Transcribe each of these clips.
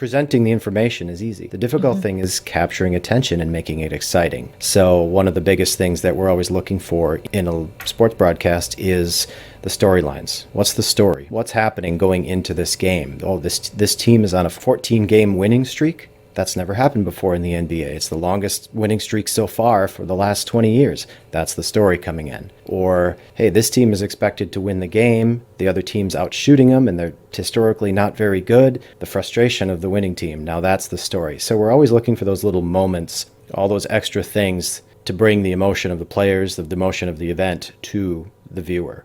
Presenting the information is easy. The difficult thing is capturing attention and making it exciting. So one of the biggest things that we're always looking for in a sports broadcast is the storylines. What's the story? What's happening going into this game? Oh, this team is on a 14-game winning streak. That's never happened before in the NBA. It's the longest winning streak so far for the last 20 years. That's the story coming in. Or, hey, this team is expected to win the game. The other team's out shooting them and they're historically not very good. The frustration of the winning team. Now that's the story. So we're always looking for those little moments, all those extra things to bring the emotion of the players, the emotion of the event to the viewer.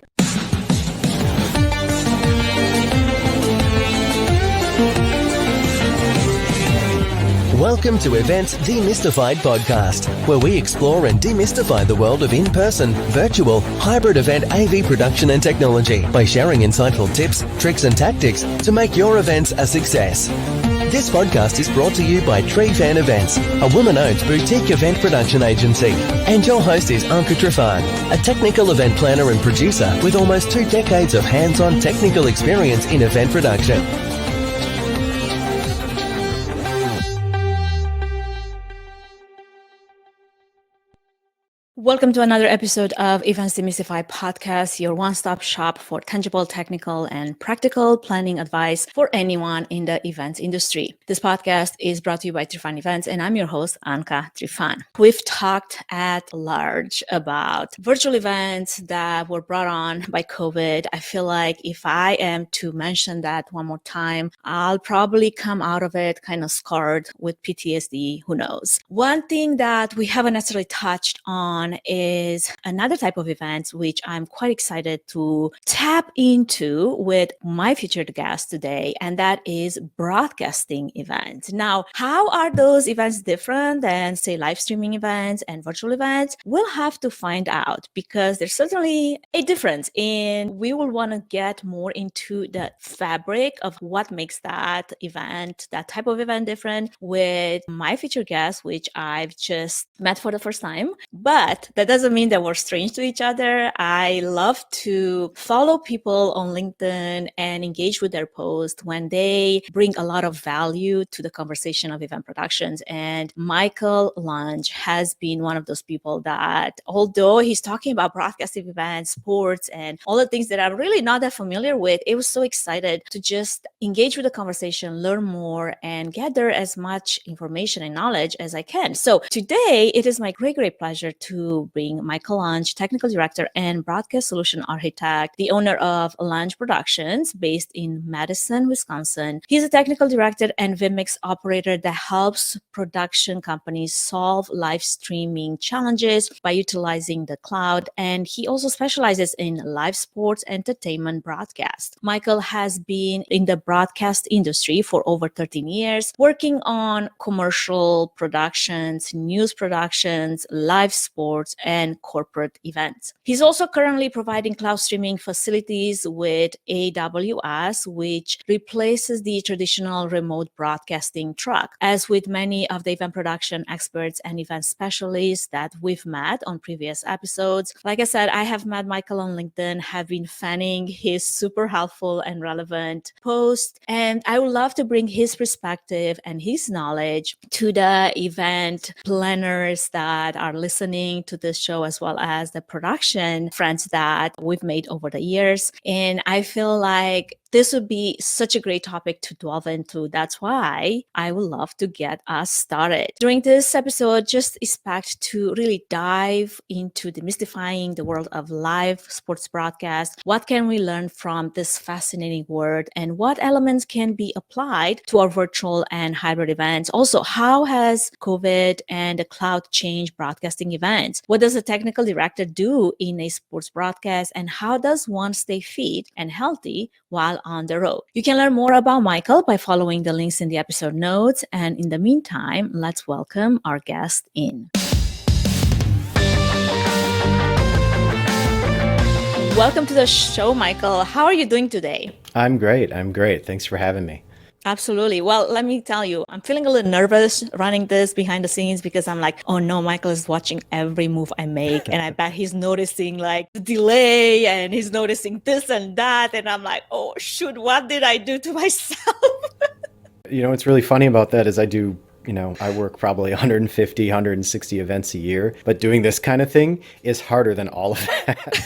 Welcome to Events Demystified podcast, where we explore and demystify the world of in-person, virtual, hybrid event AV production and technology by sharing insightful tips, tricks and tactics to make your events a success. This podcast is brought to you by Tree Fan Events, a woman-owned boutique event production agency. And your host is Anka Trifan, a technical event planner and producer with almost 2 decades of hands-on technical experience in event production. Welcome to another episode of Events Demystified podcast, your one-stop shop for tangible, technical, and practical planning advice for anyone in the events industry. This podcast is brought to you by Trifan Events, and I'm your host, Anka Trifan. We've talked at large about virtual events that were brought on by COVID. I feel like if I am to mention that one more time, I'll probably come out of it kind of scarred with PTSD, who knows. One thing that we haven't necessarily touched on is another type of events which I'm quite excited to tap into with my featured guest today, and that is broadcasting events. Now, how are those events different than, say, live streaming events and virtual events? We'll have to find out, because there's certainly a difference, and we will want to get more into the fabric of what makes that event, that type of event, different with my featured guest, which I've just met for the first time. But that doesn't mean that we're strange to each other. I love to follow people on LinkedIn and engage with their posts when they bring a lot of value to the conversation of event productions. And Michael Lange has been one of those people that, although he's talking about broadcasting events, sports, and all the things that I'm really not that familiar with, I was so excited to just engage with the conversation, learn more, and gather as much information and knowledge as I can. So today, it is my great pleasure to bring Michael Lange, Technical Director and Broadcast Solution Architect, the owner of Lange Productions, based in Madison, Wisconsin. He's a Technical Director and Vmix operator that helps production companies solve live streaming challenges by utilizing the cloud. And he also specializes in live sports entertainment broadcast. Michael has been in the broadcast industry for over 13 years, working on commercial productions, news productions, live sports, and corporate events. He's also currently providing cloud streaming facilities with AWS, which replaces the traditional remote broadcasting truck. As with many of the event production experts and event specialists that we've met on previous episodes, like I said, I have met Michael on LinkedIn, have been fanning his super helpful and relevant posts, and I would love to bring his perspective and his knowledge to the event planners that are listening to this show, as well as the production friends that we've made over the years. And I feel like this would be such a great topic to delve into. That's why I would love to get us started. During this episode, just expect to really dive into demystifying the world of live sports broadcast. What can we learn from this fascinating world, and what elements can be applied to our virtual and hybrid events? Also, how has COVID and the cloud changed broadcasting events? What does a technical director do in a sports broadcast, and how does one stay fit and healthy while on the road? You can learn more about Michael by following the links in the episode notes. And in the meantime, let's welcome our guest in. Welcome to the show, Michael. How are you doing today? I'm great. Thanks for having me. Absolutely. Well, let me tell you, I'm feeling a little nervous running this behind the scenes, because I'm like, oh no, Michael is watching every move I make. And I bet he's noticing like the delay, and he's noticing this and that. And I'm like, oh shoot, what did I do to myself? What's really funny about that is I work probably 150, 160 events a year, but doing this kind of thing is harder than all of that.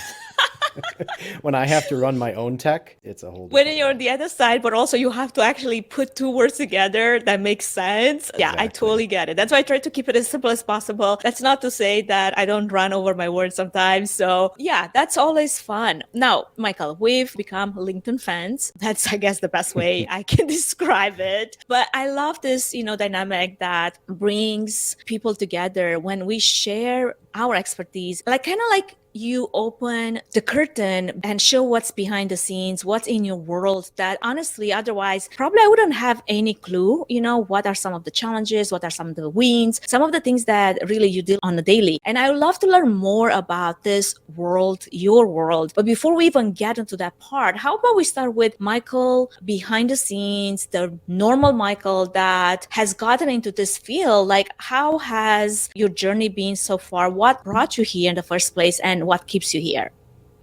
When I have to run my own tech, it's a whole When different you're world. on the other side, but also you have to actually put two words together that makes sense. Yeah, I Exactly. totally get it. That's why I try to keep it as simple as possible. That's not to say that I don't run over my words sometimes. So yeah, that's always fun. Now, Michael, we've become LinkedIn fans. That's, I guess, the best way I can describe it. But I love this, dynamic that brings people together when we share our expertise, like kind of like you open the curtain and show what's behind the scenes, what's in your world that honestly, otherwise, probably I wouldn't have any clue, what are some of the challenges, what are some of the wins, some of the things that really you deal on a daily. And I would love to learn more about this world, your world. But before we even get into that part, how about we start with Michael behind the scenes, the normal Michael that has gotten into this field? Like, how has your journey been so far? What brought you here in the first place? And what keeps you here?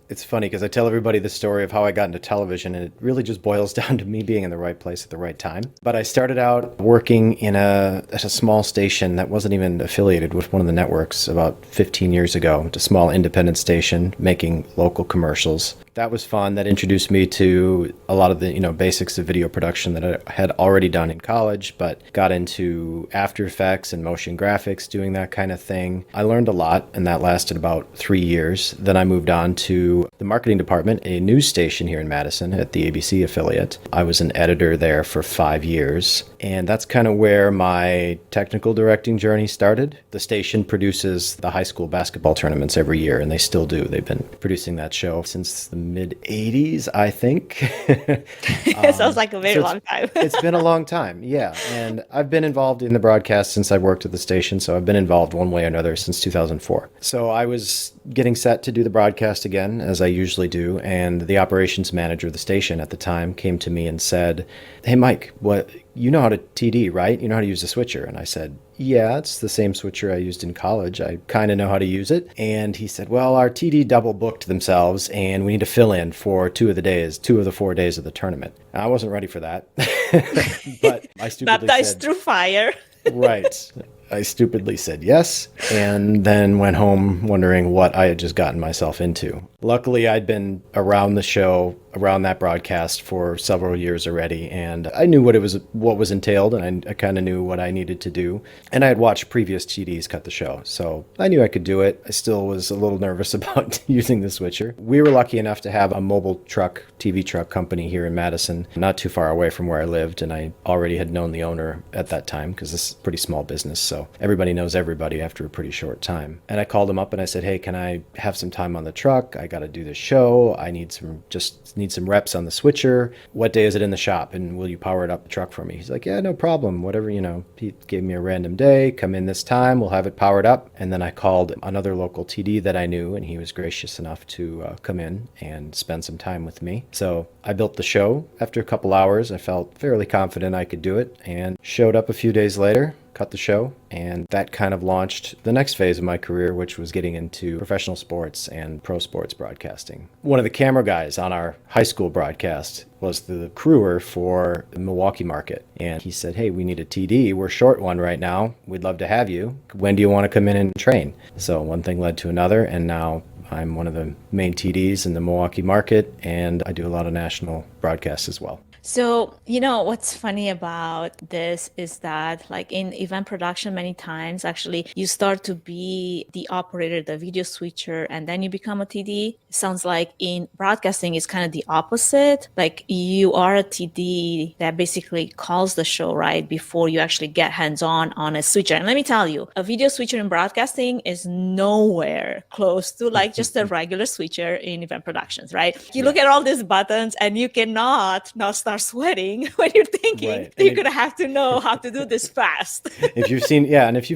It's funny because I tell everybody the story of how I got into television, and it really just boils down to me being in the right place at the right time. But I started out working at a small station that wasn't even affiliated with one of the networks about 15 years ago. It's a small independent station making local commercials. That was fun. That introduced me to a lot of the basics of video production that I had already done in college, but got into After Effects and motion graphics, doing that kind of thing. I learned a lot, and that lasted about 3 years. Then I moved on to the marketing department, a news station here in Madison at the ABC affiliate. I was an editor there for 5 years, and that's kind of where my technical directing journey started. The station produces the high school basketball tournaments every year, and they still do. They've been producing that show since the mid 80s, I think. It sounds like a very long time. It's been a long time, yeah. And I've been involved in the broadcast since I worked at the station, so I've been involved one way or another since 2004. So I was getting set to do the broadcast again, as I usually do, and the operations manager of the station at the time came to me and said, "Hey, Mike, you know how to TD, right? You know how to use the switcher?" And I said, "Yeah, it's the same switcher I used in college. I kind of know how to use it." And he said, "Well, our TD double booked themselves and we need to fill in for 2 of the 4 days of the tournament." And I wasn't ready for that, but I stupidly Baptized said, through fire. right. I stupidly said yes, and then went home wondering what I had just gotten myself into. Luckily, I'd been around the show, around that broadcast for several years already, and I knew what was entailed, and I kind of knew what I needed to do. And I had watched previous TDs cut the show, so I knew I could do it. I still was a little nervous about using the switcher. We were lucky enough to have a mobile TV truck company here in Madison, not too far away from where I lived, and I already had known the owner at that time because this is a pretty small business, so everybody knows everybody after a pretty short time. And I called him up and I said, "Hey, can I have some time on the truck? I got to do this show. I need some reps on the switcher. What day is it in the shop? And will you power it up the truck for me?" He's like, "Yeah, no problem. Whatever, He gave me a random day. Come in this time. We'll have it powered up." And then I called another local TD that I knew, and he was gracious enough to come in and spend some time with me. So I built the show. After a couple hours, I felt fairly confident I could do it, and showed up a few days later, cut the show, and that kind of launched the next phase of my career, which was getting into professional sports and pro sports broadcasting. One of the camera guys on our high school broadcast was the crewer for the Milwaukee market, and he said, "Hey, we need a TD. We're short one right now. We'd love to have you. When do you want to come in and train?" So one thing led to another, and now I'm one of the main TDs in the Milwaukee market, and I do a lot of national broadcasts as well. So, what's funny about this is that, like in event production, many times actually you start to be the operator, the video switcher, and then you become a TD. It sounds like in broadcasting, it's kind of the opposite. Like you are a TD that basically calls the show, right? Before you actually get hands-on on a switcher. And let me tell you, a video switcher in broadcasting is nowhere close to like just a regular switcher in event productions, right? You look at all these buttons and you cannot not start sweating when you're thinking Right. you're going to have to know how to do this fast. If you've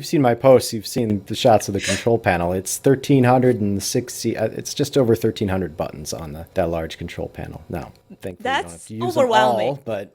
seen my posts, you've seen the shots of the control panel. It's 1,360. It's just over 1,300 buttons on that large control panel. Now, thankfully, you don't have to use overwhelming. them all, but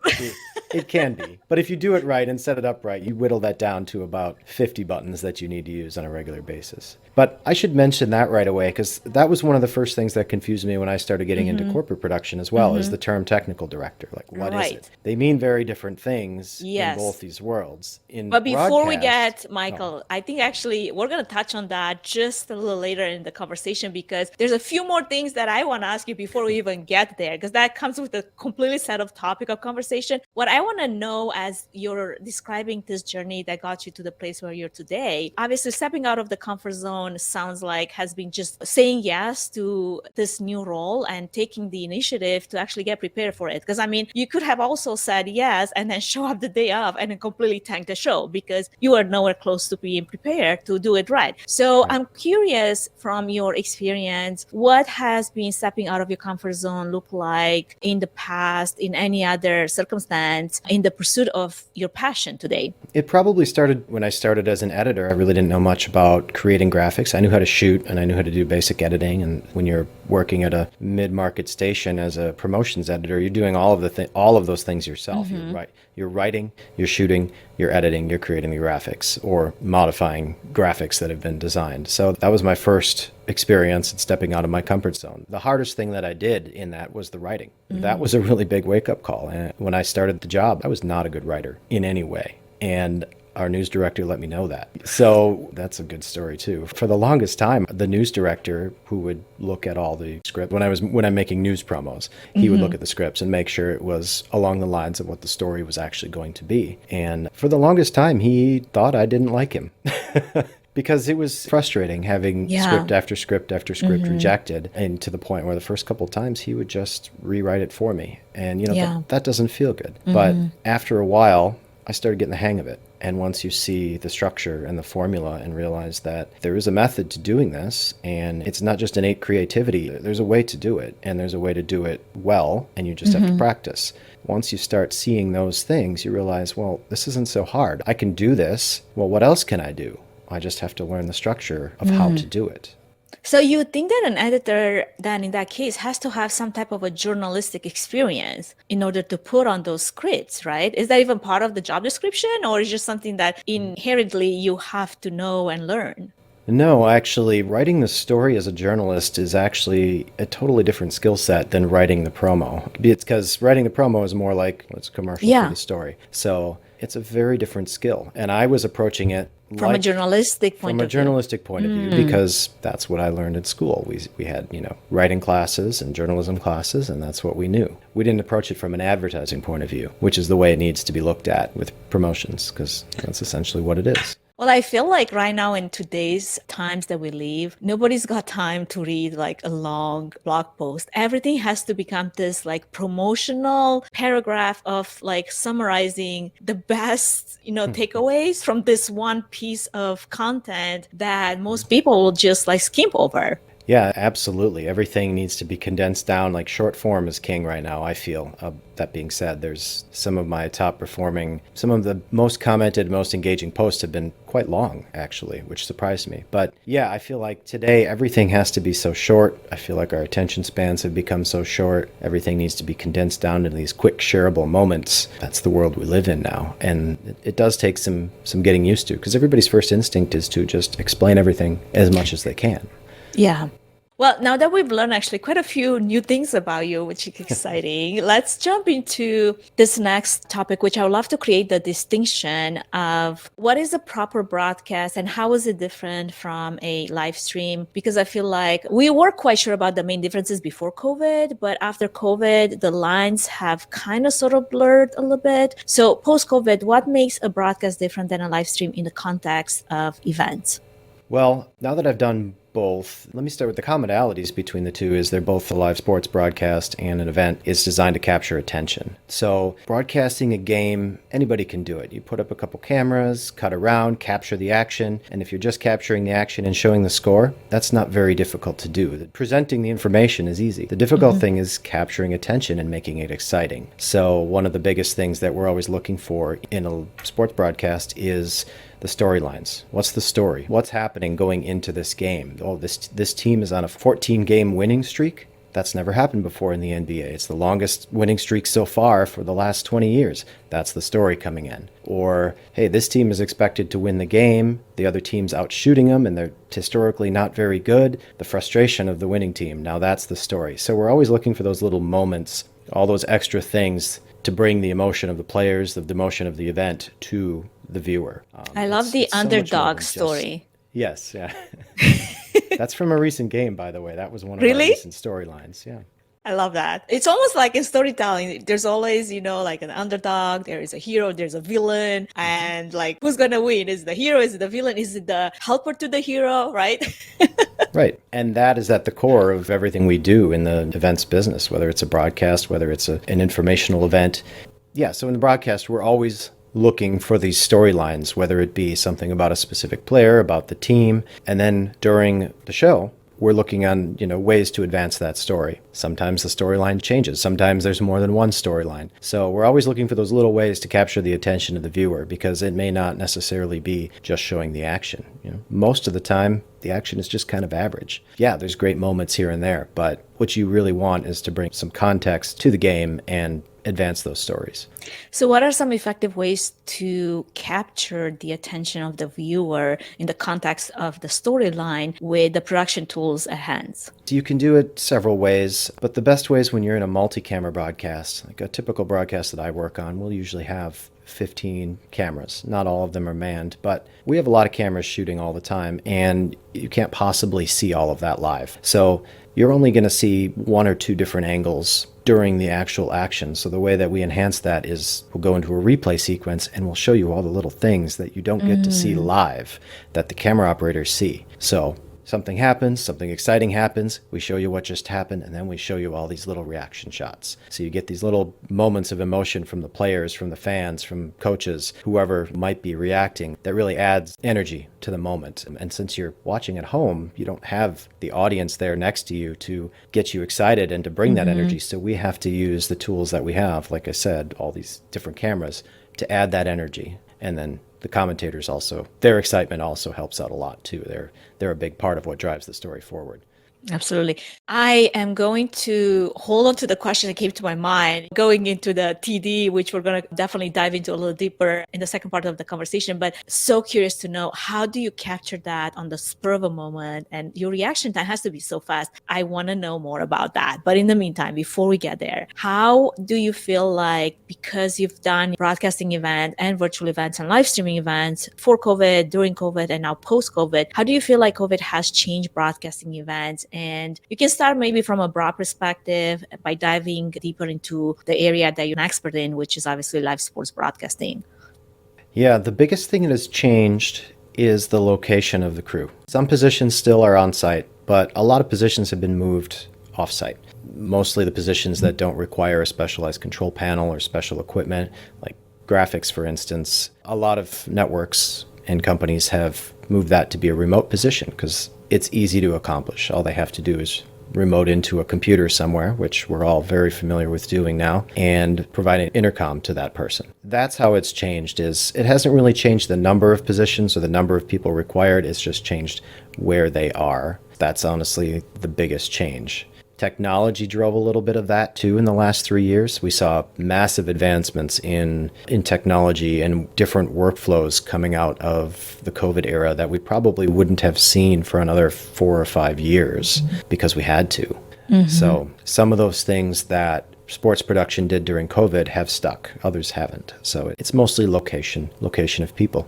it can be. But if you do it right and set it up right, you whittle that down to about 50 buttons that you need to use on a regular basis. But I should mention that right away, because that was one of the first things that confused me when I started getting into corporate production as well, is the term technical director. Like, Like, what is it? Right. They mean very different things in both Yes. these worlds. In But before we broadcast, get, Michael, I think actually we're going to touch on that just a little later in the conversation because there's a few more things that I want to ask you before we even get there, because that comes with a completely set of topic of conversation. What I want to know as you're describing this journey that got you to the place where you're today, obviously stepping out of the comfort zone sounds like has been just saying yes to this new role and taking the initiative to actually get prepared for it. Because I mean, you could have also said yes and then show up the day of and then completely tank the show because you are nowhere close to being prepared to do it right. So Right. I'm curious from your experience, what has been stepping out of your comfort zone look like in the past, in any other circumstance, in the pursuit of your passion today? It probably started when I started as an editor. I really didn't know much about creating graphics. I knew how to shoot and I knew how to do basic editing. And when you're working at a mid-market station as a promotions editor, you're doing all of those things yourself. You're writing, you're shooting, you're editing, you're creating the graphics or modifying graphics that have been designed. So that was my first experience in stepping out of my comfort zone. The hardest thing that I did in that was the writing. That was a really big wake-up call. And when I started the job, I was not a good writer in any way. And our news director let me know that. So that's a good story too. For the longest time, the news director who would look at all the script when I'm making news promos, he would look at the scripts and make sure it was along the lines of what the story was actually going to be. And for the longest time, he thought I didn't like him. Because it was frustrating having script after script after script rejected, and to the point where the first couple of times he would just rewrite it for me. And, that doesn't feel good. But after a while, I started getting the hang of it. And once you see the structure and the formula and realize that there is a method to doing this, and it's not just innate creativity, there's a way to do it, and there's a way to do it well, and you just have to practice. Once you start seeing those things, you realize, well, this isn't so hard. I can do this. Well, what else can I do? I just have to learn the structure of how to do it. So you think that an editor then in that case has to have some type of a journalistic experience in order to put on those scripts, right? Is that even part of the job description, or is it just something that inherently you have to know and learn? No, actually, writing the story as a journalist is actually a totally different skill set than writing the promo. It's because writing the promo is more like, what's a commercial for the story. So it's a very different skill. And I was approaching it from a journalistic point of view. From a journalistic point of view, because that's what I learned at school. We had, writing classes and journalism classes, and that's what we knew. We didn't approach it from an advertising point of view, which is the way it needs to be looked at with promotions, because that's essentially what it is. Well, I feel like right now in today's times that we live, nobody's got time to read like a long blog post. Everything has to become this like promotional paragraph of like summarizing the best, takeaways from this one piece of content that most people will just like skim over. Yeah, absolutely. Everything needs to be condensed down. Like short form is king right now, I feel. That being said, there's some of my top performing, some of the most commented, most engaging posts have been quite long, actually, which surprised me. But yeah, I feel like today everything has to be so short. I feel like our attention spans have become so short. Everything needs to be condensed down into these quick, shareable moments. That's the world we live in now. And it does take some getting used to, because everybody's first instinct is to just explain everything as much as they can. Yeah. Well, now that we've learned actually quite a few new things about you, which is exciting, let's jump into this next topic, which I would love to create the distinction of what is a proper broadcast and how is it different from a live stream? Because I feel like we were quite sure about the main differences before COVID, but after COVID, the lines have kind of sort of blurred a little bit. So post-COVID, what makes a broadcast different than a live stream in the context of events? Well, now that I've done both, let me start with the commonalities between the two is they're both a live sports broadcast and an event is designed to capture attention. So broadcasting a game, anybody can do it. You put up a couple cameras, cut around, capture the action, and if you're just capturing the action and showing the score, that's not very difficult to do. Presenting the information is easy. The difficult thing is capturing attention and making it exciting. So one of the biggest things that we're always looking for in a sports broadcast is the storylines. What's the story? What's happening going into this game? Oh, this team is on a 14-game winning streak. That's never happened before in the NBA. It's the longest winning streak so far for the last 20 years. That's the story coming in. Or, hey, this team is expected to win the game. The other team's out shooting them, and they're historically not very good. The frustration of the winning team. Now that's the story. So we're always looking for those little moments, all those extra things to bring the emotion of the players, the emotion of the event to the viewer. I love the It's so much more underdog than just- story. Yes, yeah. That's from a recent game, by the way. That was one of our Really? recent storylines. Yeah. I love that. It's almost like in storytelling, there's always, like an underdog, there is a hero, there's a villain, and like who's gonna win? Is it the hero? Is it the villain? Is it the helper to the hero? Right? Right. And that is at the core of everything we do in the events business, whether it's a broadcast, whether it's an informational event. Yeah. So in the broadcast, we're always looking for these storylines, whether it be something about a specific player, about the team. And then during the show, we're looking on, ways to advance that story. Sometimes the storyline changes. Sometimes there's more than one storyline. So we're always looking for those little ways to capture the attention of the viewer, because it may not necessarily be just showing the action. Most of the time, the action is just kind of average. Yeah, there's great moments here and there, but what you really want is to bring some context to the game and advance those stories. So what are some effective ways to capture the attention of the viewer in the context of the storyline with the production tools at hand? You can do it several ways, but the best way is when you're in a multi-camera broadcast. Like a typical broadcast that I work on, we'll usually have 15 cameras. Not all of them are manned, but we have a lot of cameras shooting all the time, and you can't possibly see all of that live. So you're only going to see one or two different angles during the actual action. So the way that we enhance that is we'll go into a replay sequence and we'll show you all the little things that you don't get to see live that the camera operators see. So something happens, something exciting happens, we show you what just happened, and then we show you all these little reaction shots. So you get these little moments of emotion from the players, from the fans, from coaches, whoever might be reacting, that really adds energy to the moment. And since you're watching at home, you don't have the audience there next to you to get you excited and to bring that energy. So we have to use the tools that we have, like I said, all these different cameras, to add that energy. And then the commentators also, their excitement also helps out a lot too. They're a big part of what drives the story forward. Absolutely. I am going to hold on to the question that came to my mind going into the TD, which we're going to definitely dive into a little deeper in the second part of the conversation. But so curious to know, how do you capture that on the spur of a moment? And your reaction time has to be so fast. I want to know more about that. But in the meantime, before we get there, how do you feel like, because you've done broadcasting events and virtual events and live streaming events for COVID, during COVID, and now post-COVID, how do you feel like COVID has changed broadcasting events? And you can start maybe from a broad perspective by diving deeper into the area that you're an expert in, which is obviously live sports broadcasting. Yeah, the biggest thing that has changed is the location of the crew. Some positions still are on site, but a lot of positions have been moved off site. Mostly the positions that don't require a specialized control panel or special equipment, like graphics, for instance. A lot of networks and companies have moved that to be a remote position because it's easy to accomplish. All they have to do is remote into a computer somewhere, which we're all very familiar with doing now, and provide an intercom to that person. That's how it's changed. Is it hasn't really changed the number of positions or the number of people required. It's just changed where they are. That's honestly the biggest change. Technology drove a little bit of that too in the last 3 years. We saw massive advancements in technology and different workflows coming out of the COVID era that we probably wouldn't have seen for another 4 or 5 years because we had to. So some of those things that sports production did during COVID have stuck. Others haven't. So it's mostly location of people.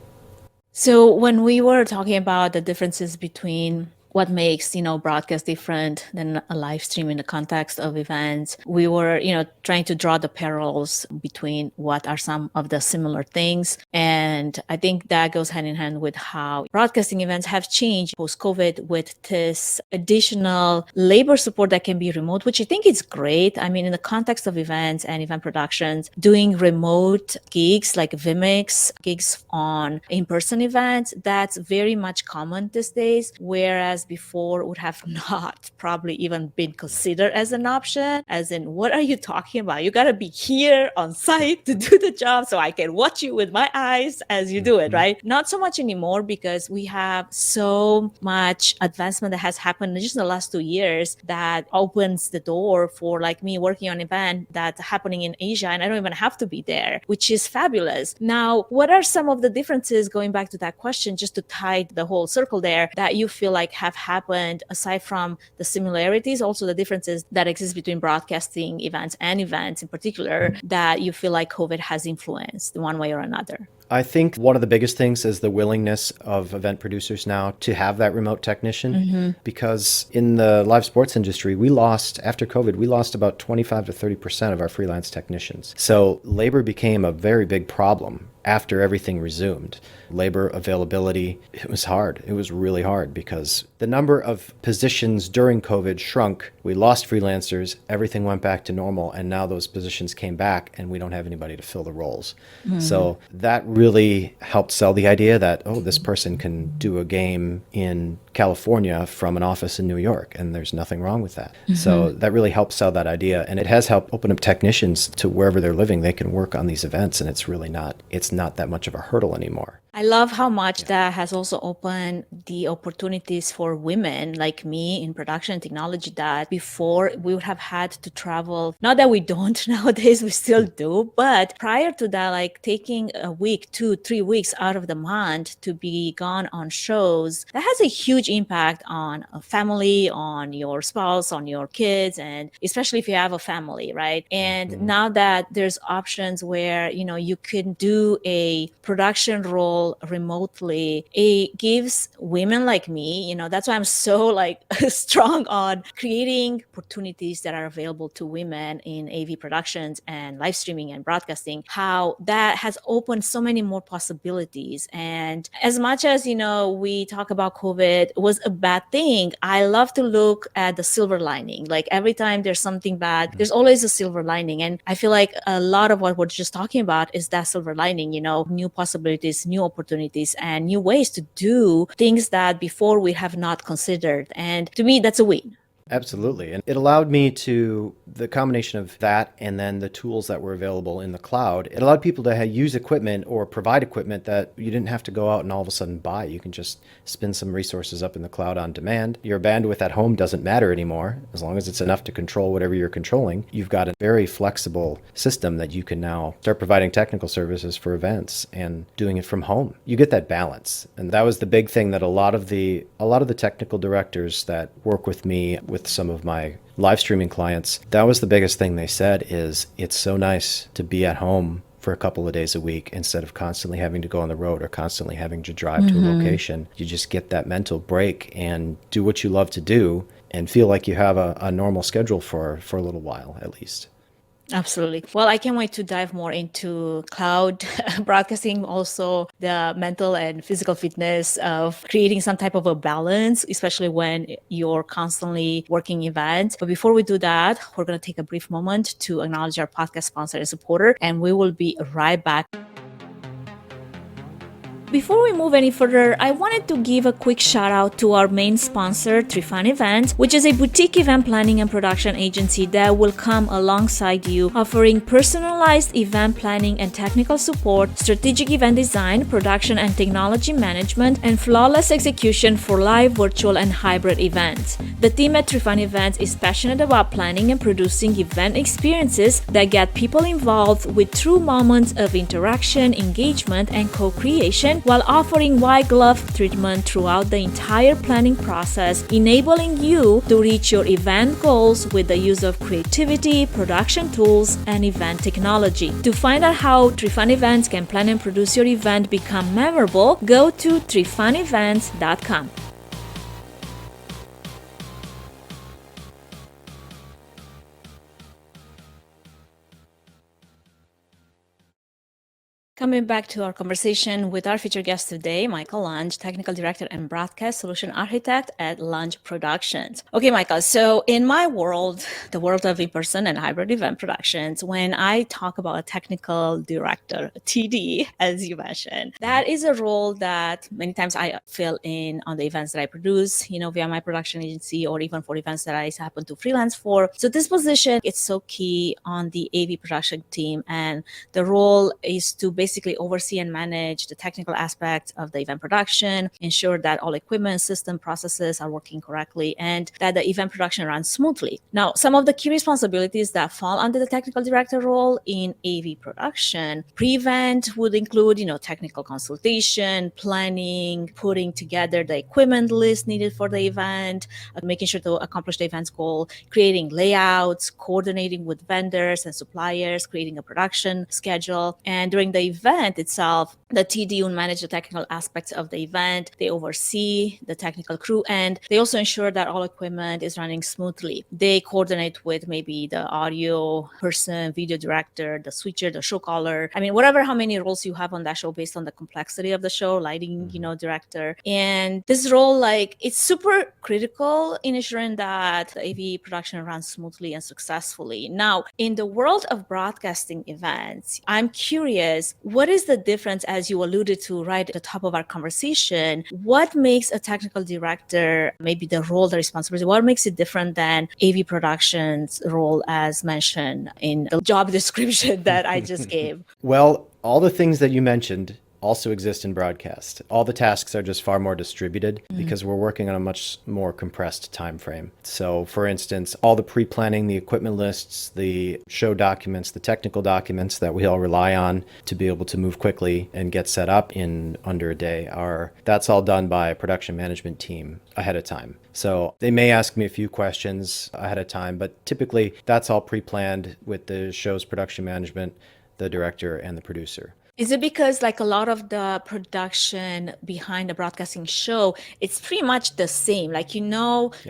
So when we were talking about the differences between what makes, broadcast different than a live stream in the context of events, we were, trying to draw the parallels between what are some of the similar things. And I think that goes hand in hand with how broadcasting events have changed post-COVID with this additional labor support that can be remote, which I think is great. I mean, in the context of events and event productions, doing remote gigs like Vimix, gigs on in-person events, that's very much common these days, whereas before would have not probably even been considered as an option, as in, what are you talking about? You got to be here on site to do the job so I can watch you with my eyes as you do it, right? Not so much anymore because we have so much advancement that has happened in just the last 2 years that opens the door for like me working on an event that's happening in Asia and I don't even have to be there, which is fabulous. Now, what are some of the differences, going back to that question, just to tie the whole circle there, that you feel like have have happened aside from the similarities, also the differences that exist between broadcasting events and events in particular that you feel like COVID has influenced one way or another? I think one of the biggest things is the willingness of event producers now to have that remote technician, because in the live sports industry, after COVID, we lost about 25 to 30% of our freelance technicians. So labor became a very big problem after everything resumed. Labor availability, it was hard. It was really hard because the number of positions during COVID shrunk. We lost freelancers, everything went back to normal, and now those positions came back and we don't have anybody to fill the roles. So that really helped sell the idea that, oh, this person can do a game in California from an office in New York, and there's nothing wrong with that. So that really helped sell that idea, and it has helped open up technicians to wherever they're living. They can work on these events, and it's not that much of a hurdle anymore. I love how much that has also opened the opportunities for women like me in production and technology that before we would have had to travel. Not that we don't nowadays, we still do, but prior to that, like taking a week, 2-3 weeks out of the month to be gone on shows, that has a huge impact on a family, on your spouse, on your kids, and especially if you have a family, right? And now that there's options where, you can do a production role remotely, it gives women like me, that's why I'm so like strong on creating opportunities that are available to women in AV productions and live streaming and broadcasting, how that has opened so many more possibilities. And as much as, we talk about COVID was a bad thing, I love to look at the silver lining. Like every time there's something bad, there's always a silver lining. And I feel like a lot of what we're just talking about is that silver lining, new possibilities, new opportunities, and new ways to do things that before we have not considered. And to me, that's a win. Absolutely. And it allowed me the combination of that and then the tools that were available in the cloud, it allowed people to use equipment or provide equipment that you didn't have to go out and all of a sudden buy. You can just spin some resources up in the cloud on demand. Your bandwidth at home doesn't matter anymore. As long as it's enough to control whatever you're controlling, you've got a very flexible system that you can now start providing technical services for events and doing it from home. You get that balance. And that was the big thing that a lot of the technical directors that work with me with some of my live streaming clients, that was the biggest thing they said is it's so nice to be at home for a couple of days a week instead of constantly having to go on the road or constantly having to drive to a location. You just get that mental break and do what you love to do and feel like you have a normal schedule for a little while at least. Absolutely. Well, I can't wait to dive more into cloud broadcasting, also the mental and physical fitness of creating some type of a balance, especially when you're constantly working events. But before we do that, we're going to take a brief moment to acknowledge our podcast sponsor and supporter, and we will be right back. Before we move any further, I wanted to give a quick shout out to our main sponsor, Trifan Events, which is a boutique event planning and production agency that will come alongside you, offering personalized event planning and technical support, strategic event design, production and technology management, and flawless execution for live, virtual, and hybrid events. The team at Trifan Events is passionate about planning and producing event experiences that get people involved with true moments of interaction, engagement, and co-creation, while offering white glove treatment throughout the entire planning process, enabling you to reach your event goals with the use of creativity, production tools, and event technology. To find out how Trifan Events can plan and produce your event become memorable, go to trifanevents.com. Coming back to our conversation with our featured guest today, Michael Lange, Technical Director and Broadcast Solution Architect at Lange Productions. Okay, Michael, so in my world, the world of in-person and hybrid event productions, when I talk about a technical director, a TD, as you mentioned, that is a role that many times I fill in on the events that I produce, via my production agency or even for events that I happen to freelance for. So this position, it's so key on the AV production team, and the role is to basically basically oversee and manage the technical aspects of the event production, ensure that all equipment, system, processes are working correctly, and that the event production runs smoothly. Now, some of the key responsibilities that fall under the technical director role in AV production, pre-event would include, technical consultation, planning, putting together the equipment list needed for the event, making sure to accomplish the event's goal, creating layouts, coordinating with vendors and suppliers, creating a production schedule. And during the event itself, the TD will manage the technical aspects of the event. They oversee the technical crew, and they also ensure that all equipment is running smoothly. They coordinate with maybe the audio person, video director, the switcher, the show caller. I mean, whatever, how many roles you have on that show based on the complexity of the show, lighting, director. And this role, it's super critical in ensuring that the AV production runs smoothly and successfully. Now, in the world of broadcasting events, I'm curious, what is the difference, as you alluded to right at the top of our conversation? What makes a technical director, maybe the role, the responsibility, what makes it different than AV production's role as mentioned in the job description that I just gave? Well, all the things that you mentioned also exist in broadcast. All the tasks are just far more distributed because we're working on a much more compressed time frame. So for instance, all the pre-planning, the equipment lists, the show documents, the technical documents that we all rely on to be able to move quickly and get set up in under a day that's all done by a production management team ahead of time. So they may ask me a few questions ahead of time, but typically that's all pre-planned with the show's production management, the director, and the producer. Is it because a lot of the production behind the broadcasting show, it's pretty much the same? Yes.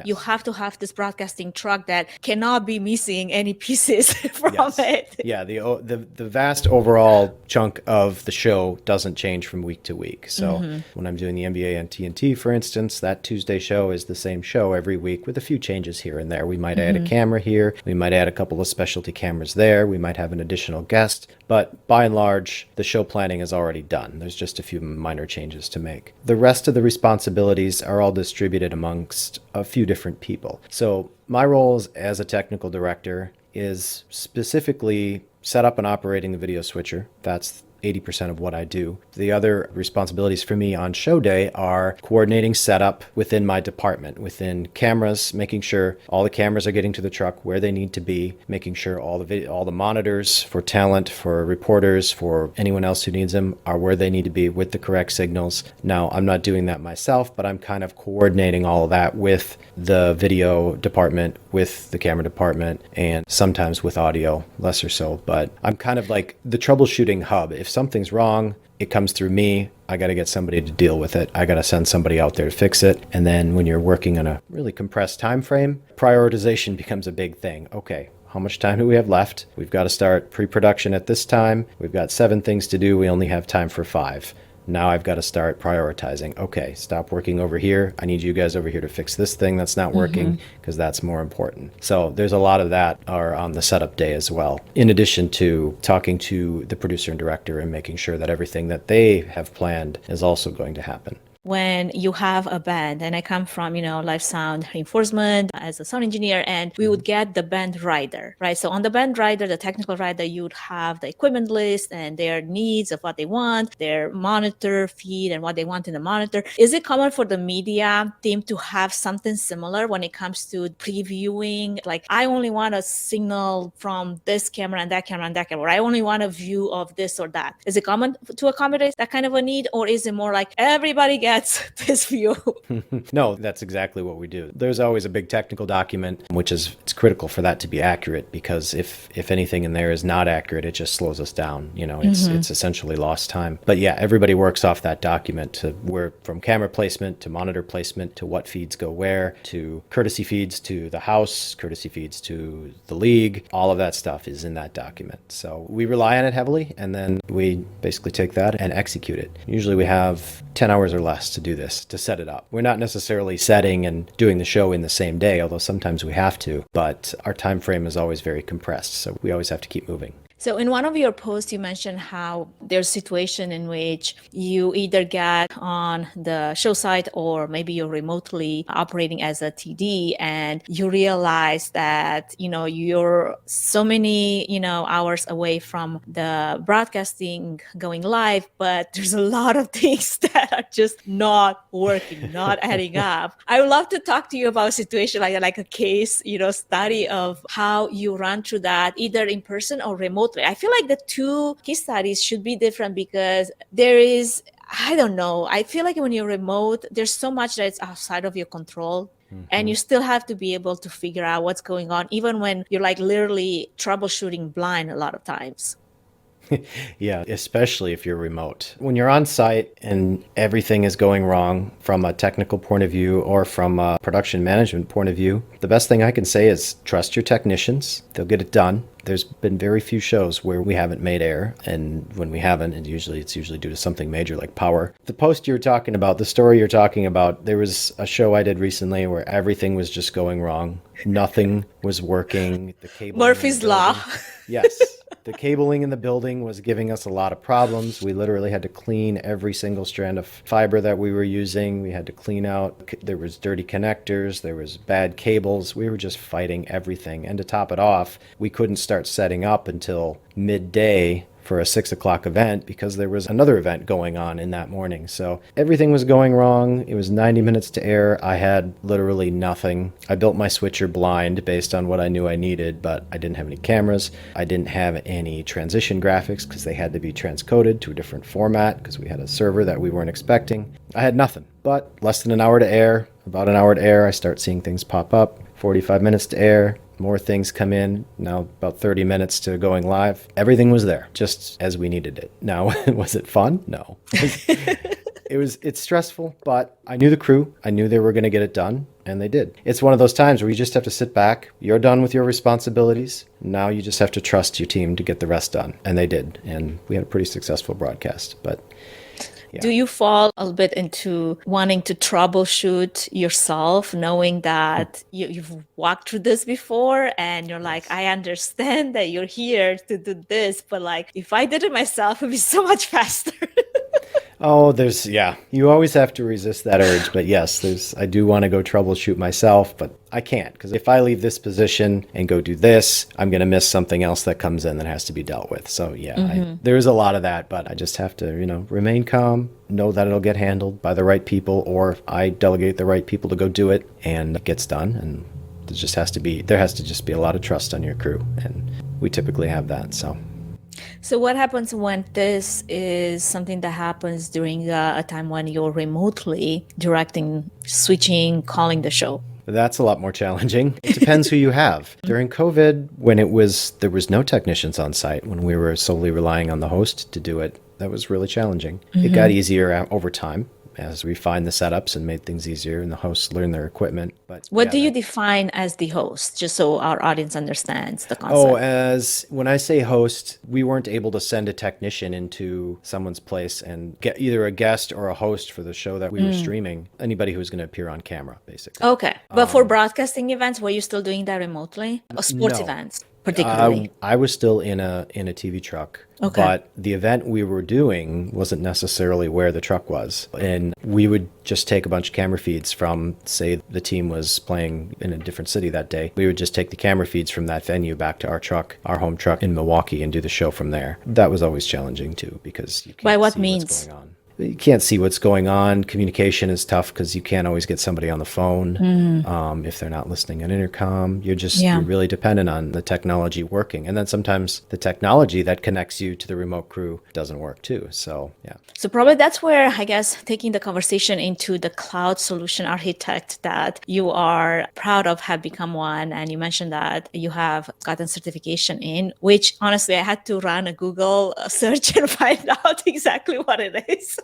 You have to have this broadcasting truck that cannot be missing any pieces from it. Yeah, the vast overall chunk of the show doesn't change from week to week. So when I'm doing the NBA on TNT, for instance, that Tuesday show is the same show every week with a few changes here and there. We might add a camera here. We might add a couple of specialty cameras there. We might have an additional guest. But by and large, the show planning is already done. There's just a few minor changes to make. The rest of the responsibilities are all distributed amongst a few different people. So my role as a technical director is specifically set up and operating the video switcher. That's 80% of what I do. The other responsibilities for me on show day are coordinating setup within my department, within cameras, making sure all the cameras are getting to the truck where they need to be, making sure all the monitors for talent, for reporters, for anyone else who needs them are where they need to be with the correct signals. Now, I'm not doing that myself, but I'm kind of coordinating all of that with the video department, with the camera department, and sometimes with audio, less or so. But I'm kind of like the troubleshooting hub. If something's wrong, it comes through me. I got to get somebody to deal with it. I got to send somebody out there to fix it. And then when you're working on a really compressed time frame, prioritization becomes a big thing. Okay, how much time do we have left? We've got to start pre-production at this time. We've got 7 things to do. We only have time for 5. Now I've got to start prioritizing. Okay, stop working over here. I need you guys over here to fix this thing that's not working because that's more important. So there's a lot of that are on the setup day as well. In addition to talking to the producer and director and making sure that everything that they have planned is also going to happen. When you have a band, and I come from, live sound reinforcement as a sound engineer, and we would get the band rider, right? So on the band rider, the technical rider, you would have the equipment list and their needs of what they want, their monitor feed and what they want in the monitor. Is it common for the media team to have something similar when it comes to previewing? Like, I only want a signal from this camera and that camera and that camera, or I only want a view of this or that. Is it common to accommodate that kind of a need, or is it more like everybody gets this view? No, that's exactly what we do. There's always a big technical document, which it's critical for that to be accurate, because if anything in there is not accurate, it just slows us down. It's essentially lost time. But yeah, everybody works off that document from camera placement to monitor placement to what feeds go where, to courtesy feeds to the house, courtesy feeds to the league. All of that stuff is in that document. So we rely on it heavily, and then we basically take that and execute it. Usually we have 10 hours or less to do this, to set it up. We're not necessarily setting and doing the show in the same day, although sometimes we have to, but our time frame is always very compressed, so we always have to keep moving. So in one of your posts, you mentioned how there's a situation in which you either get on the show site or maybe you're remotely operating as a TD and you realize that, you're so many, hours away from the broadcasting going live, but there's a lot of things that are just not working, not adding up. I would love to talk to you about a situation like a case, study of how you run through that either in person or remotely. I feel like the two case studies should be different because there is, I don't know, I feel like when you're remote, there's so much that's outside of your control. And you still have to be able to figure out what's going on, even when you're like literally troubleshooting blind a lot of times. Yeah, especially if you're remote. When you're on site and everything is going wrong from a technical point of view or from a production management point of view, the best thing I can say is trust your technicians. They'll get it done. There's been very few shows where we haven't made air, and when we haven't, it's usually due to something major like power. The post you're talking about, the story you're talking about, there was a show I did recently where everything was just going wrong. Nothing was working. The cable Murphy's Law. Yes. The cabling in the building was giving us a lot of problems. We literally had to clean every single strand of fiber that we were using. We had to clean out. There was dirty connectors. There was bad cables. We were just fighting everything. And to top it off, we couldn't start setting up until midday for a 6 o'clock event because there was another event going on in that morning. So everything was going wrong. It was 90 minutes to air. I had literally nothing. I built my switcher blind based on what I knew I needed, but I didn't have any cameras. I didn't have any transition graphics because they had to be transcoded to a different format because we had a server that we weren't expecting. I had nothing, but less than an hour to air, about an hour to air, I start seeing things pop up. 45 minutes to air. More things come in, now about 30 minutes to going live. Everything was there, just as we needed it. Now, was it fun? No. It's stressful, but I knew the crew. I knew they were going to get it done, and they did. It's one of those times where you just have to sit back. You're done with your responsibilities. Now you just have to trust your team to get the rest done, and they did. And we had a pretty successful broadcast, but yeah. Do you fall a little bit into wanting to troubleshoot yourself, knowing that you've walked through this before and you're like, I understand that you're here to do this, but like if I did it myself, it would be so much faster. Oh, you always have to resist that urge. But yes, I do want to go troubleshoot myself, but I can't because if I leave this position and go do this, I'm going to miss something else that comes in that has to be dealt with. So yeah, there's a lot of that, but I just have to, remain calm, know that it'll get handled by the right people, or I delegate the right people to go do it and it gets done. And there has to just be a lot of trust on your crew. And we typically have that. So what happens when this is something that happens during a time when you're remotely directing, switching, calling the show? That's a lot more challenging. It depends who you have. During COVID, when there was no technicians on site, when we were solely relying on the host to do it, that was really challenging. It got easier over time as we refined the setups and made things easier and the hosts learned their equipment. But what do you define as the host, just so our audience understands the concept? When I say host, we weren't able to send a technician into someone's place and get either a guest or a host for the show that we were streaming, anybody who was going to appear on camera, basically. Okay. But for broadcasting events, were you still doing that remotely? Or sports events? Particularly, I was still in a TV truck, but the event we were doing wasn't necessarily where the truck was, and we would just take a bunch of camera feeds from, say, the team was playing in a different city that day. We would just take the camera feeds from that venue back to our home truck in Milwaukee, and do the show from there. That was always challenging too because you can't see what's going on. You can't see what's going on. Communication is tough because you can't always get somebody on the phone if they're not listening on intercom. You're really dependent on the technology working. And then sometimes the technology that connects you to the remote crew doesn't work too. So, yeah. So probably that's where, I guess, taking the conversation into the cloud solution architect that you are proud of have become one. And you mentioned that you have gotten certification in, which honestly, I had to run a Google search and find out exactly what it is.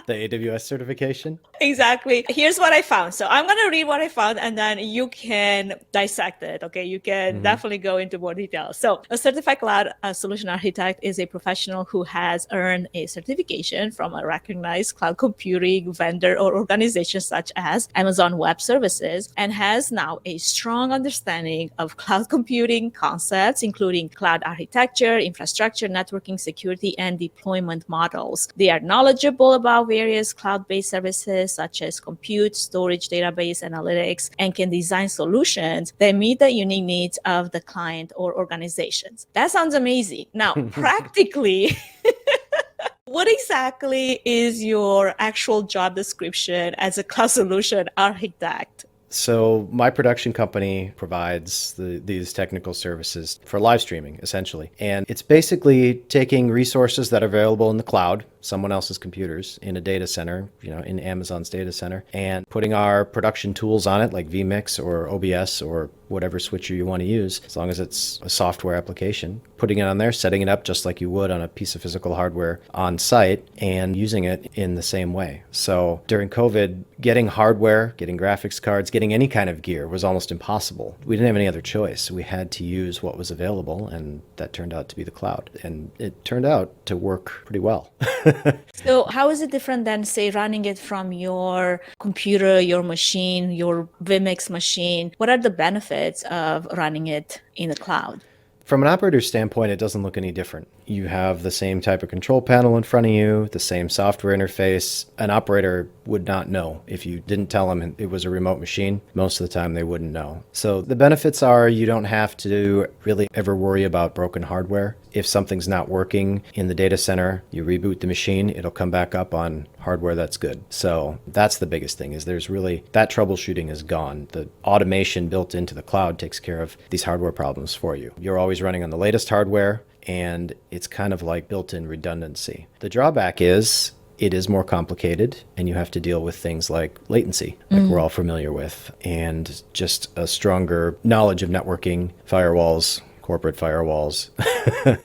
The AWS certification? Exactly. Here's what I found. So I'm going to read what I found and then you can dissect it. Okay. You can definitely go into more detail. So a certified cloud solution architect is a professional who has earned a certification from a recognized cloud computing vendor or organization such as Amazon Web Services and has now a strong understanding of cloud computing concepts, including cloud architecture, infrastructure, networking, security, and deployment models. They are knowledgeable about various cloud-based services such as compute, storage, database, analytics, and can design solutions that meet the unique needs of the client or organizations. That sounds amazing. Now, practically, what exactly is your actual job description as a cloud solution architect? So my production company provides these technical services for live streaming, essentially. And it's basically taking resources that are available in the cloud, someone else's computers, in a data center, in Amazon's data center, and putting our production tools on it, like vMix or OBS or whatever switcher you want to use, as long as it's a software application, putting it on there, setting it up just like you would on a piece of physical hardware on site, and using it in the same way. So during COVID, getting hardware, getting graphics cards, getting any kind of gear was almost impossible. We didn't have any other choice. We had to use what was available, and that turned out to be the cloud. And it turned out to work pretty well. So how is it different than, say, running it from your computer, your machine, your vMix machine? What are the benefits of running it in the cloud? From an operator's standpoint, it doesn't look any different. You have the same type of control panel in front of you, the same software interface. An operator would not know. If you didn't tell them it was a remote machine, most of the time they wouldn't know. So the benefits are you don't have to really ever worry about broken hardware. If something's not working in the data center, you reboot the machine, it'll come back up on hardware that's good. So that's the biggest thing, is there's really, that troubleshooting is gone. The automation built into the cloud takes care of these hardware problems for you. You're always running on the latest hardware, and it's kind of like built-in redundancy. The drawback is it is more complicated, and you have to deal with things like latency, like we're all familiar with, and just a stronger knowledge of networking, firewalls, corporate firewalls,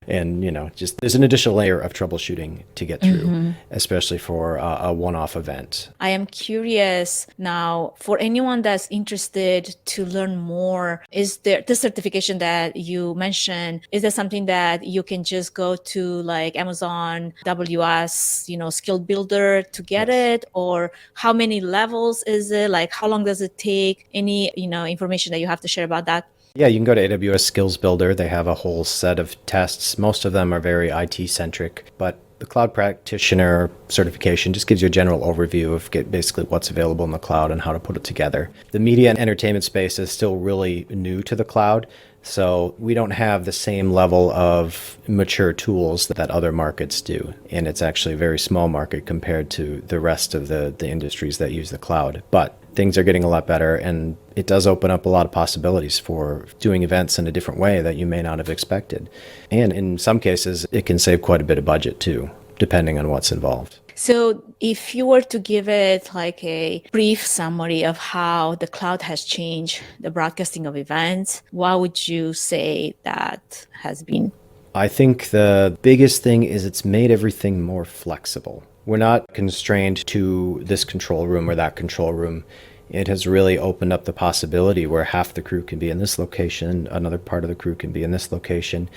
and just there's an additional layer of troubleshooting to get through, especially for a one-off event. I am curious now, for anyone that's interested to learn more, is there the certification that you mentioned, is there something that you can just go to like Amazon WS, skill builder to get it? Or how many levels is it? Like how long does it take? Any, information that you have to share about that? Yeah, you can go to AWS Skills Builder. They have a whole set of tests. Most of them are very IT-centric, but the Cloud Practitioner certification just gives you a general overview of basically what's available in the cloud and how to put it together. The media and entertainment space is still really new to the cloud, so we don't have the same level of mature tools that other markets do. And it's actually a very small market compared to the rest of the industries that use the cloud. But things are getting a lot better, and it does open up a lot of possibilities for doing events in a different way that you may not have expected. And in some cases, it can save quite a bit of budget too, depending on what's involved. So if you were to give it like a brief summary of how the cloud has changed the broadcasting of events, what would you say that has been? I think the biggest thing is it's made everything more flexible. We're not constrained to this control room or that control room. It has really opened up the possibility where half the crew can be in this location, another part of the crew can be in this location.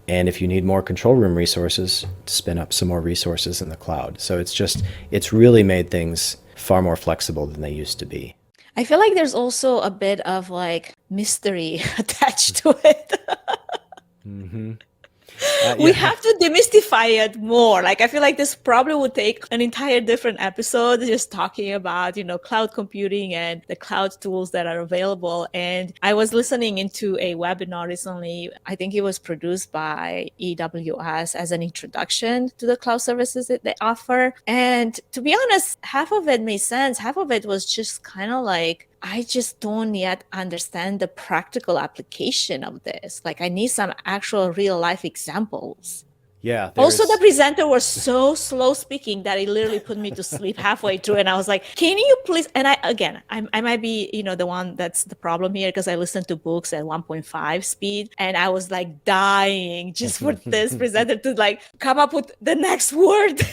And if you need more control room resources, spin up some more resources in the cloud. So it's really made things far more flexible than they used to be. I feel like there's also a bit of like mystery attached to it. We have to demystify it more. Like, I feel like this probably would take an entire different episode just talking about, cloud computing and the cloud tools that are available. And I was listening into a webinar recently. I think it was produced by EWS as an introduction to the cloud services that they offer. And to be honest, half of it made sense. Half of it was just kind of like, I just don't yet understand the practical application of this. Like, I need some actual real life examples. Yeah. Also, the presenter was so slow speaking that it literally put me to sleep halfway through. And I was like, can you please? And I might be, the one that's the problem here, because I listened to books at 1.5 speed, and I was like dying just for this presenter to like come up with the next word.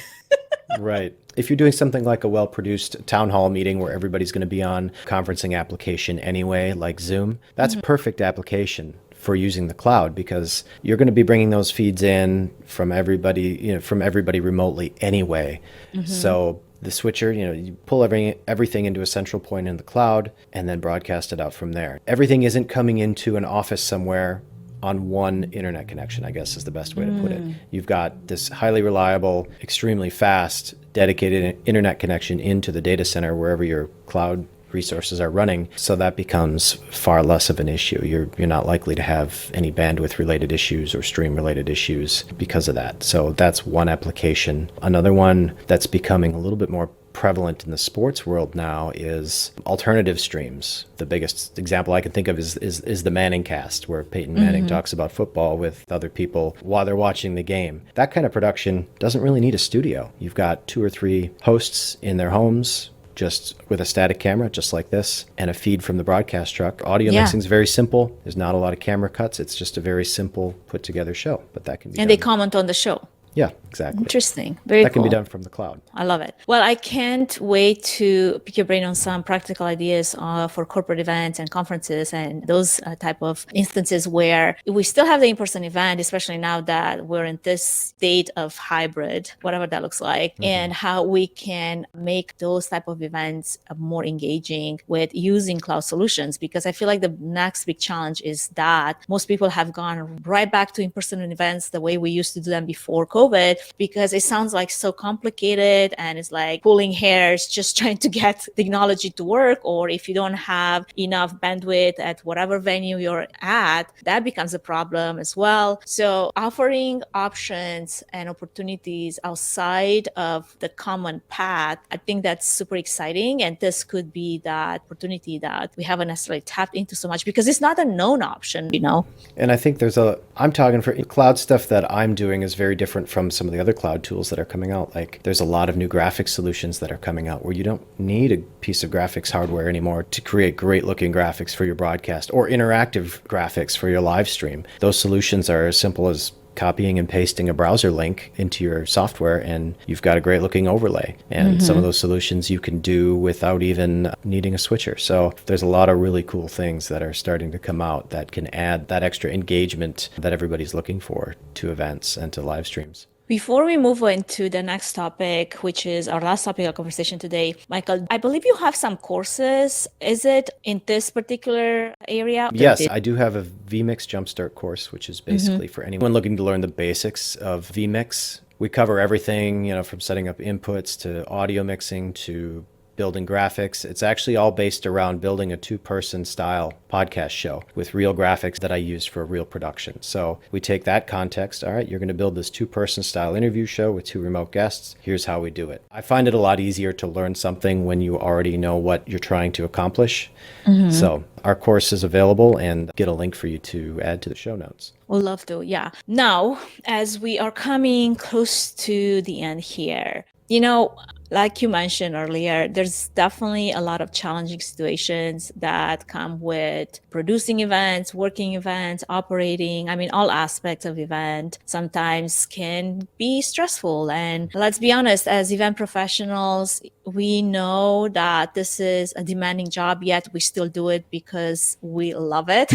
Right. If you're doing something like a well-produced town hall meeting where everybody's going to be on conferencing application anyway, like Zoom, that's a perfect application for using the cloud because you're going to be bringing those feeds in from everybody remotely anyway. So the switcher, you pull everything into a central point in the cloud and then broadcast it out from there. Everything isn't coming into an office somewhere on one internet connection, I guess is the best way to put it. You've got this highly reliable, extremely fast, dedicated internet connection into the data center wherever your cloud resources are running. So that becomes far less of an issue. You're not likely to have any bandwidth related issues or stream related issues because of that. So that's one application. Another one that's becoming a little bit more prevalent in the sports world now is alternative streams. The biggest example I can think of is the Manning cast, where Peyton Manning talks about football with other people while they're watching the game. That kind of production doesn't really need a studio. You've got 2 or 3 hosts in their homes, just with a static camera, just like this, and a feed from the broadcast truck. Audio mixing is very simple. There's not a lot of camera cuts. It's just a very simple put together show, but that can be And done. they comment on the show. Yeah, exactly. Interesting. Very That can cool. be done from the cloud. I love it. Well, I can't wait to pick your brain on some practical ideas for corporate events and conferences and those type of instances where we still have the in-person event, especially now that we're in this state of hybrid, whatever that looks like, and how we can make those type of events more engaging with using cloud solutions. Because I feel like the next big challenge is that most people have gone right back to in-person events the way we used to do them before COVID, because it sounds like so complicated and it's like pulling hairs just trying to get technology to work. Or if you don't have enough bandwidth at whatever venue you're at, that becomes a problem as well. So offering options and opportunities outside of the common path, I think that's super exciting. And this could be that opportunity that we haven't necessarily tapped into so much because it's not a known option. And I think I'm talking for cloud stuff that I'm doing is very different from some of the other cloud tools that are coming out. Like there's a lot of new graphics solutions that are coming out where you don't need a piece of graphics hardware anymore to create great looking graphics for your broadcast or interactive graphics for your live stream. Those solutions are as simple as copying and pasting a browser link into your software and you've got a great looking overlay. And some of those solutions you can do without even needing a switcher. So there's a lot of really cool things that are starting to come out that can add that extra engagement that everybody's looking for to events and to live streams. Before we move into the next topic, which is our last topic of conversation today, Michael, I believe you have some courses. Is it in this particular area? Yes, I do have a vMix Jumpstart course, which is basically for anyone looking to learn the basics of vMix. We cover everything, from setting up inputs to audio mixing to building graphics. It's actually all based around building a 2-person style podcast show with real graphics that I use for a real production. So we take that context. All right, you're going to build this 2-person style interview show with 2 remote guests. Here's how we do it. I find it a lot easier to learn something when you already know what you're trying to accomplish. So our course is available and get a link for you to add to the show notes. We'll love to. Yeah. Now, as we are coming close to the end here, like you mentioned earlier, there's definitely a lot of challenging situations that come with producing events, working events, operating. I mean, all aspects of event sometimes can be stressful. And let's be honest, as event professionals, we know that this is a demanding job, yet we still do it because we love it.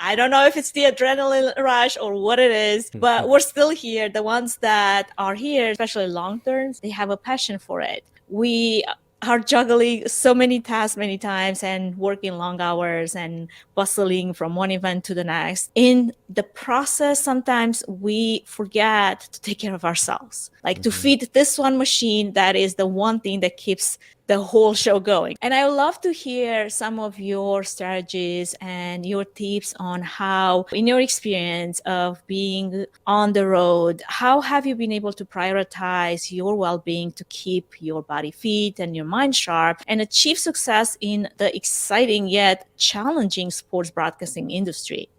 I don't know if it's the adrenaline rush or what it is, but we're still here. The ones that are here, especially long terms, they have a passion for it. We are juggling so many tasks many times and working long hours and bustling from one event to the next. In the process, sometimes we forget to take care of ourselves, like to feed this one machine that is the one thing that keeps the whole show going. And I would love to hear some of your strategies and your tips on how, in your experience of being on the road, how have you been able to prioritize your well-being to keep your body fit and your mind sharp and achieve success in the exciting yet challenging sports broadcasting industry?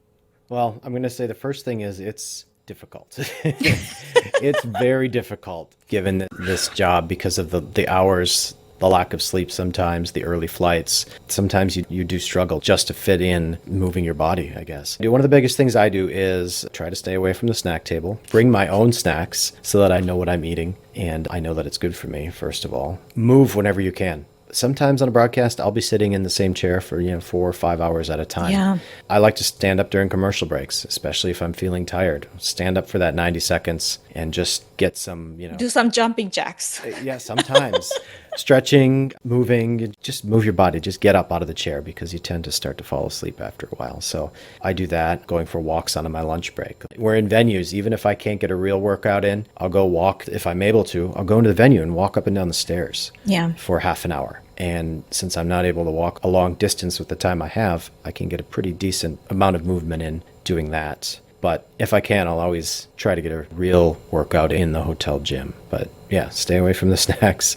Well, I'm going to say the first thing is it's difficult. It's very difficult given this job because of the hours the lack of sleep sometimes, the early flights. Sometimes you do struggle just to fit in moving your body, I guess. One of the biggest things I do is try to stay away from the snack table, bring my own snacks so that I know what I'm eating and I know that it's good for me, first of all. Move whenever you can. Sometimes on a broadcast, I'll be sitting in the same chair for 4 or 5 hours at a time. Yeah. I like to stand up during commercial breaks, especially if I'm feeling tired. Stand up for that 90 seconds and just get some, Do some jumping jacks. yeah, sometimes stretching, moving, just move your body, just get up out of the chair because you tend to start to fall asleep after a while. So I do that, going for walks on my lunch break. We're in venues. Even if I can't get a real workout in, I'll go walk. If I'm able to, I'll go into the venue and walk up and down the stairs for half an hour. And since I'm not able to walk a long distance with the time I have, I can get a pretty decent amount of movement in doing that. But if I can, I'll always try to get a real workout in the hotel gym. But yeah, stay away from the snacks.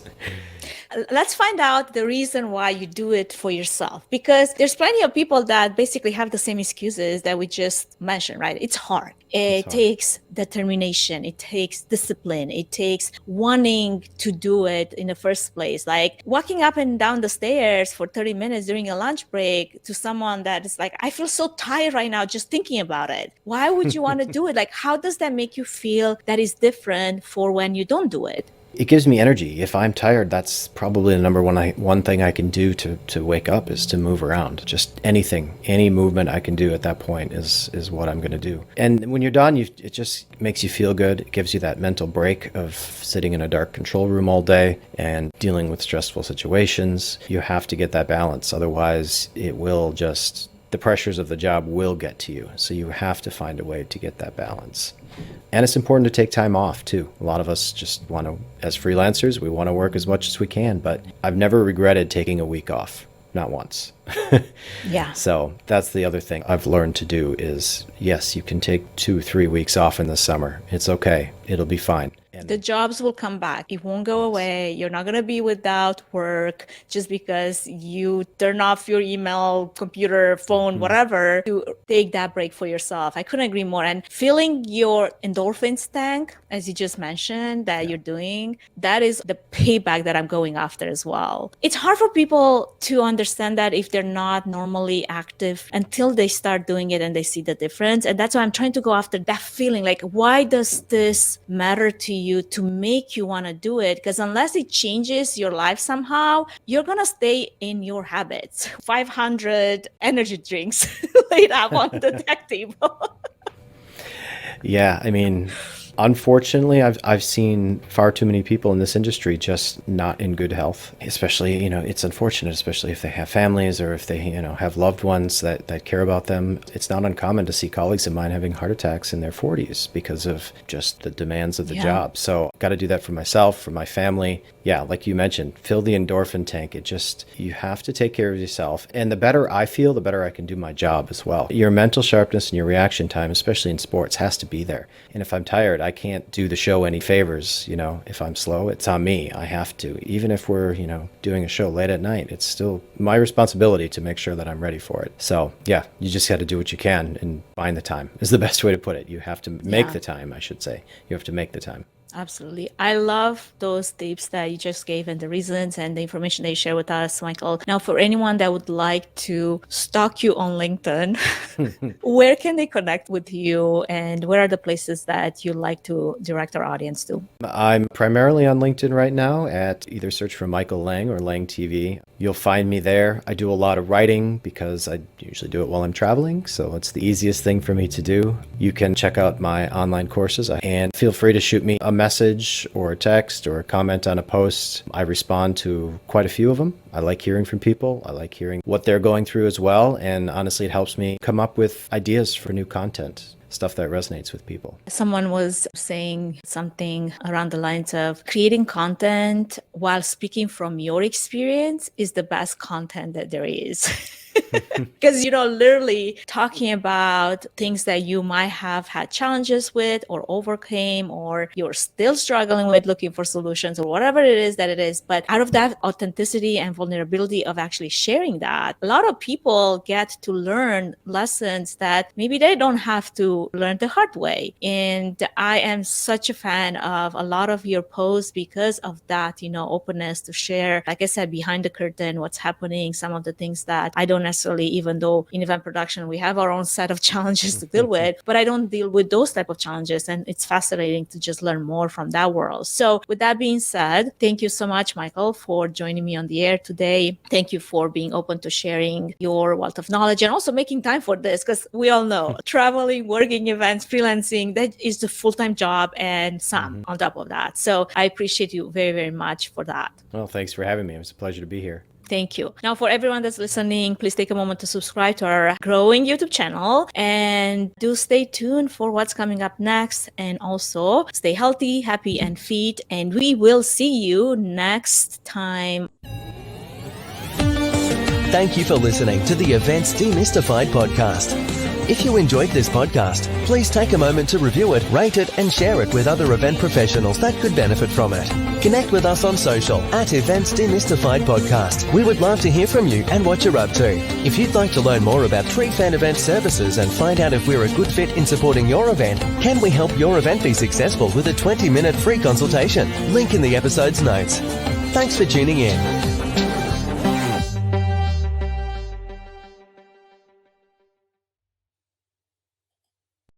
Let's find out the reason why you do it for yourself, because there's plenty of people that basically have the same excuses that we just mentioned, right? It's hard. It takes determination. It takes discipline. It takes wanting to do it in the first place. Like walking up and down the stairs for 30 minutes during a lunch break to someone that is like, I feel so tired right now just thinking about it. Why would you want to do it? Like, how does that make you feel that is different for when you don't do it? It gives me energy. If I'm tired, that's probably the number one thing I can do to wake up is to move around. Just anything, any movement I can do at that point is what I'm going to do. And when you're done, it just makes you feel good. It gives you that mental break of sitting in a dark control room all day and dealing with stressful situations. You have to get that balance. Otherwise, the pressures of the job will get to you. So you have to find a way to get that balance. And it's important to take time off too. A lot of us just want to, as freelancers, we want to work as much as we can, but I've never regretted taking a week off. Not once. Yeah. So that's the other thing I've learned to do is, yes, you can take 2-3 weeks off in the summer. It's okay. It'll be fine. The jobs will come back. It won't go away. You're not going to be without work just because you turn off your email, computer, phone, whatever, to take that break for yourself. I couldn't agree more. And filling your endorphins tank, as you just mentioned, that you're doing, that is the payback that I'm going after as well. It's hard for people to understand that if they're not normally active until they start doing it and they see the difference. And that's why I'm trying to go after that feeling. Like, why does this matter to you to make you want to do it? Because unless it changes your life somehow, you're going to stay in your habits. 500 energy drinks laid out on the deck table. Yeah, I mean, unfortunately, I've seen far too many people in this industry just not in good health. Especially, it's unfortunate, especially if they have families or if they, have loved ones that care about them. It's not uncommon to see colleagues of mine having heart attacks in their 40s because of just the demands of the job. So got to do that for myself, for my family. Yeah, like you mentioned, fill the endorphin tank. You have to take care of yourself. And the better I feel, the better I can do my job as well. Your mental sharpness and your reaction time, especially in sports, has to be there. And if I'm tired, I can't do the show any favors. If I'm slow, it's on me. I have to. Even if we're, doing a show late at night, it's still my responsibility to make sure that I'm ready for it. So yeah, you just got to do what you can and find the time is the best way to put it. You have to make the time, I should say. You have to make the time. Absolutely. I love those tips that you just gave and the reasons and the information that you share with us, Michael. Now, for anyone that would like to stalk you on LinkedIn, where can they connect with you and where are the places that you like to direct our audience to? I'm primarily on LinkedIn right now at either search for Michael Lange or Lange TV. You'll find me there. I do a lot of writing because I usually do it while I'm traveling, so it's the easiest thing for me to do. You can check out my online courses and feel free to shoot me a message or a text or a comment on a post. I respond to quite a few of them. I like hearing from people. I like hearing what they're going through as well, and honestly, it helps me come up with ideas for new content. Stuff that resonates with people. Someone was saying something around the lines of creating content while speaking from your experience is the best content that there is. Because, literally talking about things that you might have had challenges with or overcame, or you're still struggling with looking for solutions or whatever it is that it is. But out of that authenticity and vulnerability of actually sharing that, a lot of people get to learn lessons that maybe they don't have to learn the hard way. And I am such a fan of a lot of your posts because of that, openness to share, like I said, behind the curtain, what's happening, some of the things that I don't necessarily, even though in event production, we have our own set of challenges to deal with, but I don't deal with those type of challenges. And it's fascinating to just learn more from that world. So with that being said, thank you so much, Michael, for joining me on the air today. Thank you for being open to sharing your wealth of knowledge and also making time for this, because we all know traveling, working events, freelancing, that is the full-time job and some on top of that. So I appreciate you very, very much for that. Well, thanks for having me. It was a pleasure to be here. Thank you. Now, for everyone that's listening, please take a moment to subscribe to our growing YouTube channel, and do stay tuned for what's coming up next. And also stay healthy, happy, and fit. And we will see you next time. Thank you for listening to the Events Demystified podcast. If you enjoyed this podcast, please take a moment to review it, rate it, and share it with other event professionals that could benefit from it. Connect with us on social at Events Demystified Podcast. We would love to hear from you and what you're up to. If you'd like to learn more about Tree Fan Event services and find out if we're a good fit in supporting your event, can we help your event be successful with a 20-minute free consultation? Link in the episode's notes. Thanks for tuning in.